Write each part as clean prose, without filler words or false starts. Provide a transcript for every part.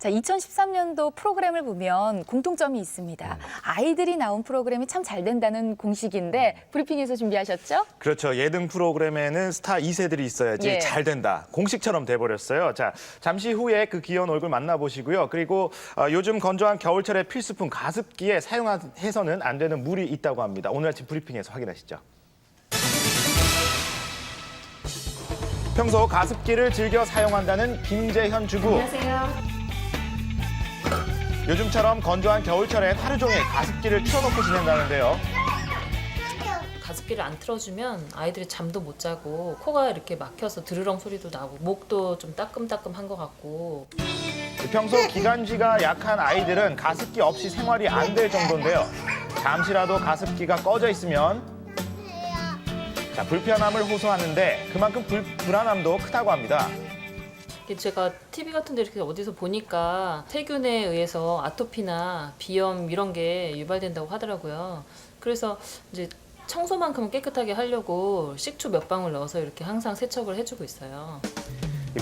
자, 2013년도 프로그램을 보면 공통점이 있습니다. 아이들이 나온 프로그램이 참 잘 된다는 공식인데 브리핑에서 준비하셨죠? 그렇죠. 예능 프로그램에는 스타 2세들이 있어야지 예. 잘 된다. 공식처럼 돼버렸어요. 자, 잠시 후에 그 귀여운 얼굴 만나보시고요. 그리고 요즘 건조한 겨울철의 필수품 가습기에 사용해서는 안 되는 물이 있다고 합니다. 오늘 아침 브리핑에서 확인하시죠. 평소 가습기를 즐겨 사용한다는 김재현 주부. 안녕하세요. 요즘처럼 건조한 겨울철엔 하루 종일 가습기를 틀어놓고 지낸다는데요. 가습기를 안 틀어주면 아이들이 잠도 못 자고 코가 이렇게 막혀서 드르렁 소리도 나고 목도 좀 따끔따끔한 것 같고. 평소 기관지가 약한 아이들은 가습기 없이 생활이 안 될 정도인데요. 잠시라도 가습기가 꺼져 있으면 자, 불편함을 호소하는데 그만큼 불안함도 크다고 합니다. 제가 TV 같은 데 이렇게 어디서 보니까 세균에 의해서 아토피나 비염 이런 게 유발된다고 하더라고요. 그래서 이제 청소만큼은 깨끗하게 하려고 식초 몇 방울 넣어서 이렇게 항상 세척을 해주고 있어요.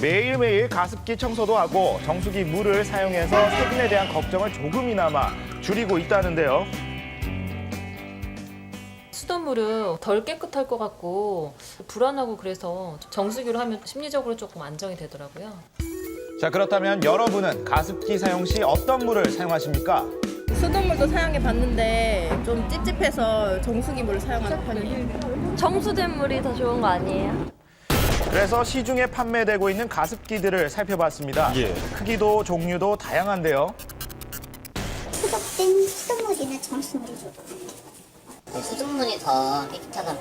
매일매일 가습기 청소도 하고 정수기 물을 사용해서 세균에 대한 걱정을 조금이나마 줄이고 있다는데요. 수돗물은 덜 깨끗할 것 같고 불안하고 그래서 정수기로 하면 심리적으로 조금 안정이 되더라고요. 자, 그렇다면 여러분은 가습기 사용 시 어떤 물을 사용하십니까? 수돗물도 사용해 봤는데 좀 찝찝해서 정수기 물을 사용하는 편이에요. 정수된 물이 더 좋은 거 아니에요? 그래서 시중에 판매되고 있는 가습기들을 살펴봤습니다. 크기도 종류도 다양한데요. 소독된 수돗물이나 정수물이 좋고 수돗물이 더 깨끗하다고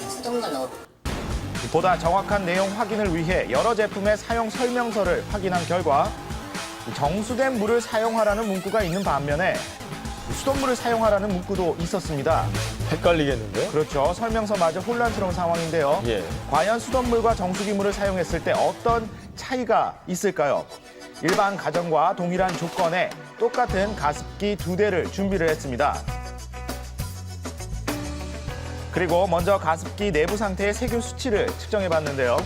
수돗물로 보다 정확한 내용 확인을 위해 여러 제품의 사용 설명서를 확인한 결과 정수된 물을 사용하라는 문구가 있는 반면에 수돗물을 사용하라는 문구도 있었습니다. 헷갈리겠는데요? 그렇죠. 설명서마저 혼란스러운 상황인데요. 과연 수돗물과 정수기물을 사용했을 때 어떤 차이가 있을까요? 일반 가정과 동일한 조건에 똑같은 가습기 2대를 준비를 했습니다. 그리고 먼저 가습기 내부 상태의 세균 수치를 측정해 봤는데요.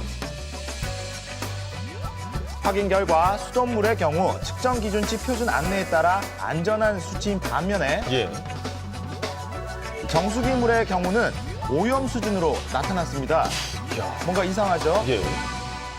확인 결과 수돗물의 경우 측정 기준치 표준 안내에 따라 안전한 수치인 반면에 정수기물의 경우는 오염 수준으로 나타났습니다. 뭔가 이상하죠?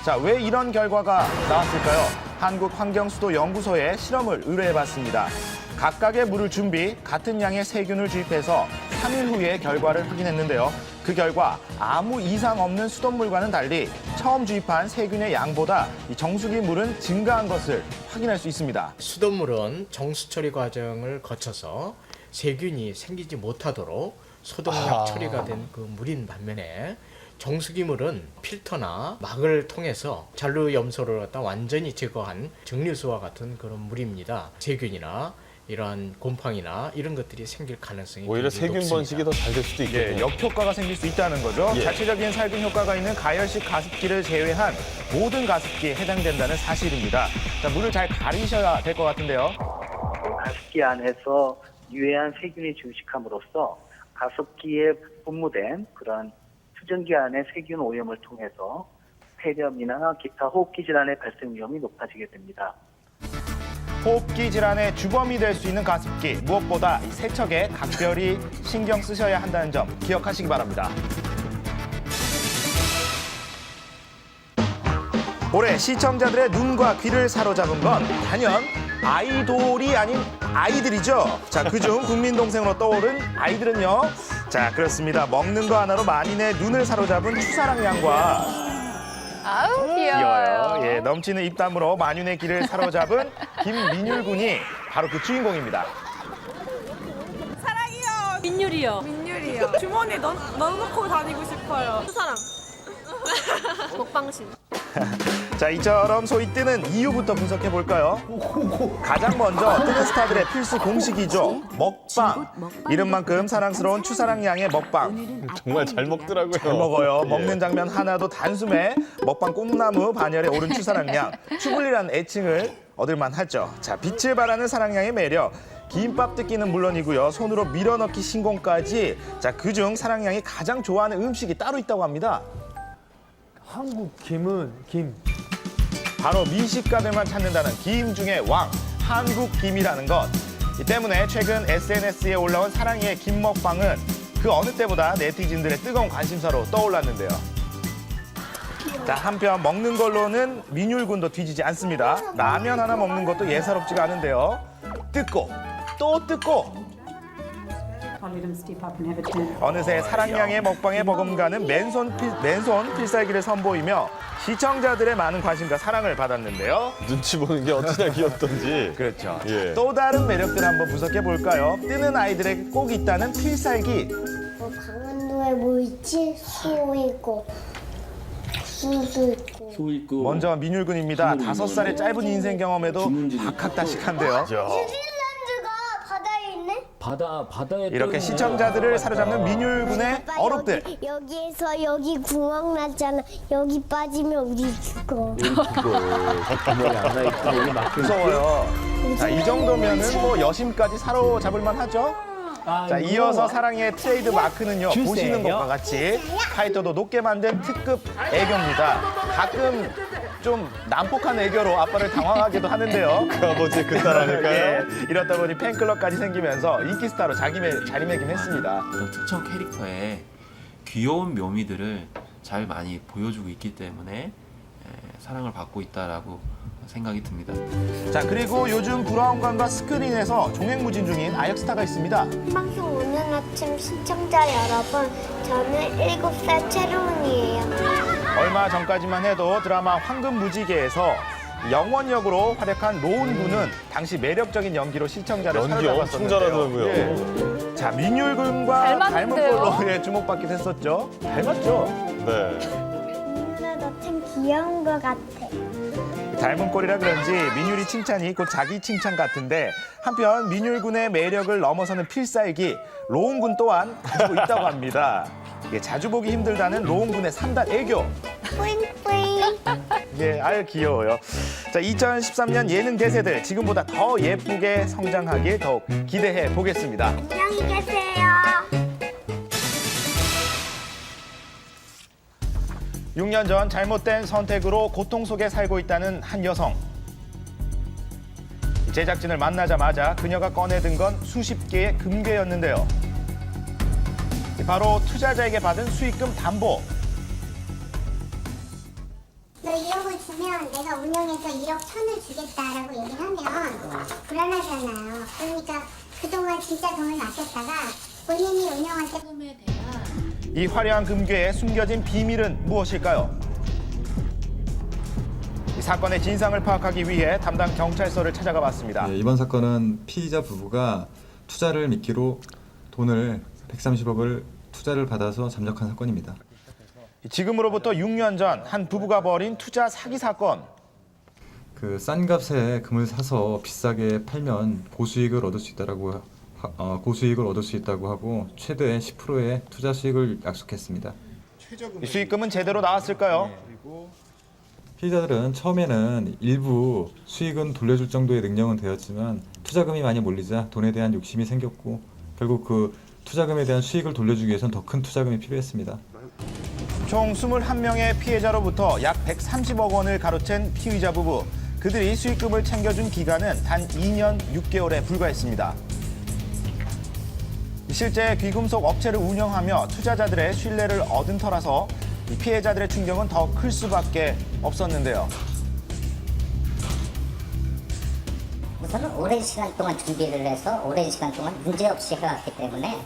자, 왜 이런 결과가 나왔을까요? 한국환경수도연구소에 실험을 의뢰해봤습니다. 각각의 물을 준비, 같은 양의 세균을 주입해서 3일 후에 결과를 확인했는데요. 그 결과 아무 이상 없는 수돗물과는 달리 처음 주입한 세균의 양보다 이 정수기 물은 증가한 것을 확인할 수 있습니다. 수돗물은 정수 처리 과정을 거쳐서 세균이 생기지 못하도록 소독약 처리가 된 그 물인 반면에 정수기물은 필터나 막을 통해서 잔류 염소를 갖다 완전히 제거한 정류수와 같은 그런 물입니다. 세균이나 이러한 곰팡이나 이런 것들이 생길 가능성이 오히려 굉장히 세균 번식이 더 잘 될 수도 있겠네요. 역효과가 생길 수 있다는 거죠. 자체적인 살균 효과가 있는 가열식 가습기를 제외한 모든 가습기에 해당된다는 사실입니다. 자, 물을 잘 가리셔야 될 것 같은데요. 가습기 안에서 유해한 세균이 증식함으로써 가습기에 분무된 그런 수증기 안의 세균 오염을 통해서 폐렴이나 기타 호흡기 질환의 발생 위험이 높아지게 됩니다. 호흡기 질환의 주범이 될 수 있는 가습기, 무엇보다 이 세척에 각별히 신경 쓰셔야 한다는 점 기억하시기 바랍니다. 올해 시청자들의 눈과 귀를 사로잡은 건 단연 아이돌이 아닌 아이들이죠. 자, 그중 국민동생으로 떠오른 아이들은요. 자, 그렇습니다. 먹는 거 하나로 만인의 눈을 사로잡은 추사랑 양과 아우, 귀여워요. 귀여워요. 예, 넘치는 입담으로 만윤의 길을 사로잡은 김민율 군이 바로 그 주인공입니다. 사랑이요. 민율이요. 민율이요. 주머니에 넣어놓고 다니고 싶어요. 수사랑. 먹방신. 자, 이처럼 소위 뜨는 이유부터 분석해 볼까요? 가장 먼저 뜨는 스타들의 필수 공식이죠. 먹방. 이름만큼 사랑스러운 추사랑 양의 먹방. 정말 잘 먹더라고요. 잘 먹어요. 먹는 장면 하나도 단숨에 먹방 꿈나무 반열에 오른 추사랑 양. 추불리라는 애칭을 얻을만 하죠. 자, 빛을 발하는 사랑 양의 매력. 김밥 뜯기는 물론이고요. 손으로 밀어넣기 신공까지. 자, 그중 사랑 양이 가장 좋아하는 음식이 따로 있다고 합니다. 한국 김은 김 바로 미식가들만 찾는다는 김 중의 왕, 한국 김이라는 것. 이 때문에 최근 SNS에 올라온 사랑이의 김 먹방은 그 어느 때보다 네티즌들의 뜨거운 관심사로 떠올랐는데요. 자, 한편 먹는 걸로는 민율군도 뒤지지 않습니다. 라면 하나 먹는 것도 예사롭지가 않은데요. 뜯고 또 뜯고 어느새 사랑양의 먹방에 버금가는 맨손 필살기를 선보이며 시청자들의 많은 관심과 사랑을 받았는데요. 눈치 보는 게 어찌나 귀엽던지. 그렇죠. 예. 또 다른 매력들 한번 분석해 볼까요? 뜨는 아이들에게 꼭 있다는 필살기. 강원도에 뭐 있지? 소 있고 수수 있고. 먼저 민율군입니다. 5살의 짧은 인생 경험에도 박학다식한데요. 뉴질랜드가 바다에 있네? 바다에 이렇게 시청자들을 사로잡는 민율군의 어록들. 여기에서 여기 구멍 났잖아. 여기 빠지면 우리 죽어. 무서워요. 자, 이 정도면은 뭐 여심까지 사로잡을 만하죠. 자, 이어서 사랑의 트레이드 마크는요. 보시는 것과 같이 파이터도 높게 만든 특급 애교입니다. 가끔 좀 난폭한 애교로 아빠를 당황하기도 하는데요. 그 아버지의 그 딸 아닐까요? 예, 이렇다 보니 팬클럽까지 생기면서 인기 스타로 자리매김했습니다. 어떤 특정 캐릭터의 귀여운 묘미들을 잘 많이 보여주고 있기 때문에 사랑을 받고 있다라고 생각이 듭니다. 자, 그리고 요즘 브라운관과 스크린에서 종횡무진 중인 아역스타가 있습니다. 방송 오늘 아침 시청자 여러분, 저는 7살 채론이에요. 얼마 전까지만 해도 드라마 황금무지개에서 영원 역으로 활약한 로운 군은 당시 매력적인 연기로 시청자를 연기 엄청 사로잡았었는데요. 잘하더라고요. 예. 자, 민율군과 닮은 닮았는데요? 걸로 예, 주목받기도 했었죠. 닮았죠? 네. 민율아, 너 참 귀여운 것 같아. 닮은 꼴이라 그런지 민율이 칭찬이 곧 자기 칭찬 같은데, 한편 민율군의 매력을 넘어서는 필살기 로운군 또한 가지고 있다고 합니다. 예, 자주 보기 힘들다는 로운군의 3단 애교. 뿌잉뿌잉. 예, 아유 귀여워요. 자, 2013년 예능 대세들 지금보다 더 예쁘게 성장하길 더욱 기대해 보겠습니다. 안녕히 계세요. 6년 전 잘못된 선택으로 고통 속에 살고 있다는 한 여성. 제작진을 만나자마자 그녀가 꺼내든 건 수십 개의 금괴였는데요. 바로 투자자에게 받은 수익금 담보. 너 1억을 주면 내가 운영해서 1억 1,000을 주겠다라고 얘기를 하면 불안하잖아요. 그러니까 그동안 진짜 돈을 아꼈다가 본인이 운영할 때 이 화려한 금괴에 숨겨진 비밀은 무엇일까요? 이 사건의 진상을 파악하기 위해 담당 경찰서를 찾아가 봤습니다. 네, 이번 사건은 피의자 부부가 투자를 미끼로 돈을 130억을 투자를 받아서 잠적한 사건입니다. 지금으로부터 6년 전 한 부부가 벌인 투자 사기 사건. 그 싼 값에 금을 사서 비싸게 팔면 고수익을 얻을 수 있다고 하고 최대 10%의 투자 수익을 약속했습니다. 이 수익금은 제대로 나왔을까요? 피의자들은 처음에는 일부 수익은 돌려줄 정도의 능력은 되었지만 투자금이 많이 몰리자 돈에 대한 욕심이 생겼고 결국 그 투자금에 대한 수익을 돌려주기 위해서는 더 큰 투자금이 필요했습니다. 총 21명의 피해자로부터 약 130억 원을 가로챈 피의자 부부. 그들이 수익금을 챙겨준 기간은 단 2년 6개월에 불과했습니다. 실제 귀금속 업체를 운영하며 투자자들의 신뢰를 얻은 터라서 이 피해자들의 충격은 더 클 수밖에 없었는데요. 우선은 오랜 시간 동안 준비를 해서 오랜 시간 동안 문제없이 해왔기 때문에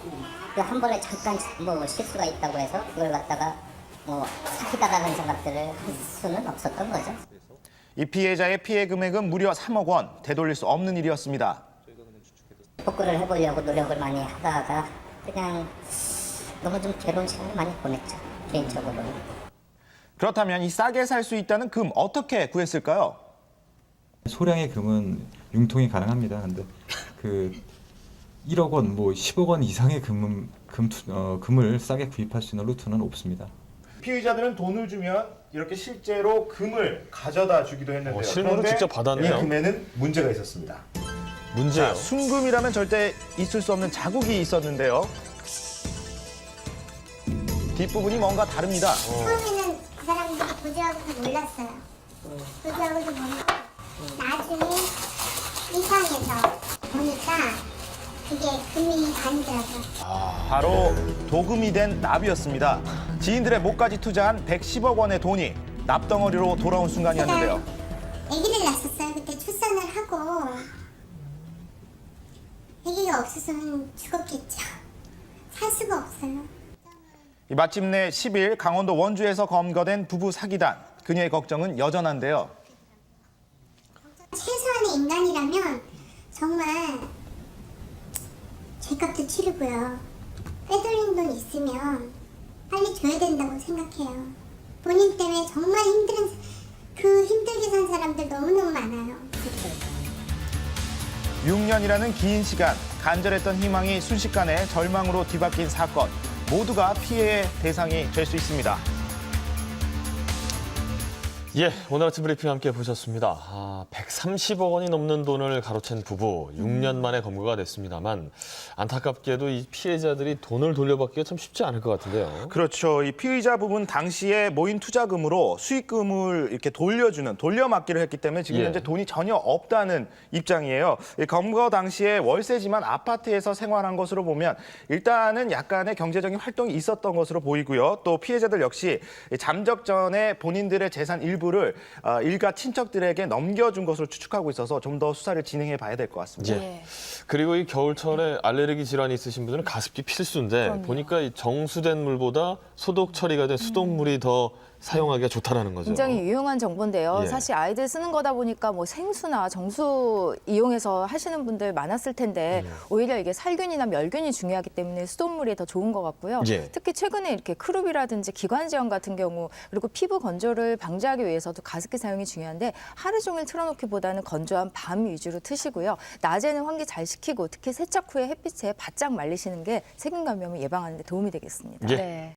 그 한 번에 잠깐 뭐 실수가 있다고 해서 그걸 갖다가 뭐 사기다라는 생각들을 할 수는 없었던 거죠. 이 피해자의 피해 금액은 무려 3억 원, 되돌릴 수 없는 일이었습니다. 복구를 해보려고 노력을 많이 하다가 그냥 너무 좀 괴로운 시간을 많이 보냈죠, 개인적으로는. 그렇다면 이 싸게 살 수 있다는 금 어떻게 구했을까요? 소량의 금은 융통이 가능합니다. 근데 그 1억 원, 뭐 10억 원 이상의 금을 싸게 구입할 수 있는 루트는 없습니다. 피의자들은 돈을 주면 이렇게 실제로 금을 가져다 주기도 했는데요. 실물을 직접 받았네요. 이 금에는 문제가 있었습니다. 문제요? 자, 순금이라면 절대 있을 수 없는 자국이 있었는데요. 뒷부분이 뭔가 다릅니다. 처음에는 그 사람들이 보지하고서 몰랐어요. 그러고도 보니까 나중에 이상해서 보니까 그게 금이 아니더라고요. 바로 도금이 된 납이었습니다. 지인들의 목까지 투자한 110억 원의 돈이 납덩어리로 돌아온 순간이었는데요. 아기를 낳았었어요. 그때 출산을 하고 아기가 없었으면 죽었겠죠. 살 수가 없어요. 마침내 10일 강원도 원주에서 검거된 부부 사기단. 그녀의 걱정은 여전한데요. 최소한의 인간이라면 정말 죄값도 치르고요. 빼돌린 돈 있으면 빨리 줘야 된다고 생각해요. 본인 때문에 정말 힘들게 산 사람들 너무너무 많아요. 6년이라는 긴 시간, 간절했던 희망이 순식간에 절망으로 뒤바뀐 사건. 모두가 피해의 대상이 될 수 있습니다. 예, 오늘 아침 브리핑 함께 보셨습니다. 130억 원이 넘는 돈을 가로챈 부부, 6년 만에 검거가 됐습니다만 안타깝게도 이 피해자들이 돈을 돌려받기가 참 쉽지 않을 것 같은데요. 그렇죠. 이 피의자 부부는 당시에 모인 투자금으로 수익금을 이렇게 돌려막기를 했기 때문에 지금 예. 현재 돈이 전혀 없다는 입장이에요. 이 검거 당시에 월세지만 아파트에서 생활한 것으로 보면 일단은 약간의 경제적인 활동이 있었던 것으로 보이고요. 또 피해자들 역시 잠적 전에 본인들의 재산 일부를 일가 친척들에게 넘겨준 것으로 추측하고 있어서 좀 더 수사를 진행해 봐야 될 것 같습니다. 예. 그리고 이 겨울철에 알레르기 질환이 있으신 분들은 가습기 필수인데 그럼요. 보니까 이 정수된 물보다 소독 처리가 된 수돗물이 더 사용하기가 좋다라는 거죠. 굉장히 유용한 정보인데요. 예. 사실 아이들 쓰는 거다 보니까 뭐 생수나 정수 이용해서 하시는 분들 많았을 텐데 오히려 이게 살균이나 멸균이 중요하기 때문에 수돗물이 더 좋은 것 같고요. 예. 특히 최근에 이렇게 크루비라든지 기관지염 같은 경우 그리고 피부 건조를 방지하기 위해서도 가습기 사용이 중요한데 하루 종일 틀어놓기보다는 건조한 밤 위주로 트시고요. 낮에는 환기 잘 시키고 특히 세척 후에 햇빛에 바짝 말리시는 게 세균 감염을 예방하는 데 도움이 되겠습니다. 예. 네.